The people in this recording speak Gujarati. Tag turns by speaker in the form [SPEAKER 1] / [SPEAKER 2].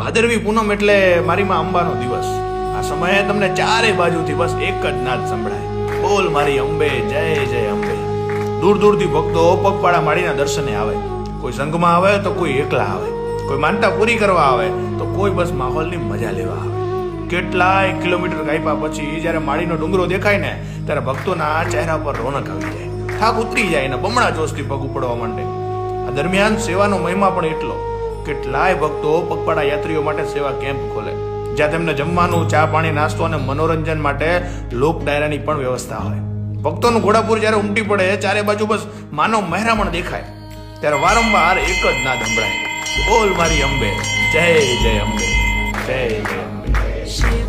[SPEAKER 1] ભાદરવી પૂનમ એટલે મારી માં અંબાનો દિવસ. આ સમયે તમને ચારે બાજુથી બસ એક જ નાદ સંભળાય, બોલ મારી અંબે જય જય અંબે. દૂર દૂરથી ભક્તો પગપાળા માળીના દર્શને આવે. કોઈ સંઘમાં આવે તો કોઈ એકલા આવે, કોઈ માનતા પૂરી કરવા આવે તો કોઈ બસ માહોલની મજા લેવા આવે. કેટલાય કિલોમીટર કાપ્યા પછી જ્યારે માળીનો ડુંગરો દેખાય ને ત્યારે ભક્તોના ચહેરા પર રોનક આવી જાય, થાક ઉતરી જાય ને બમણા જોશથી પગ ઉપડવા માંડે. આ દરમિયાન સેવાનો મહિમા પણ એટલો. કેટલાય ભક્તો પગપાળા યાત્રીઓ માટે સેવા કેમ્પ ખોલે, જ્યાં તેમને જમવાનું, ચા પાણી, નાસ્તો અને મનોરંજન માટે લોક ડાયરાની પણ વ્યવસ્થા હોય. ભક્તોનું ઘોડાપુર જ્યારે ઉમટી પડે, ચારે બાજુ બસ માનવ મહેરામણ દેખાય, ત્યારે વારંવાર એક જ નાદ સંભળાય, બોલ મારી અંબે જય જય અંબે, જય જય અંબે.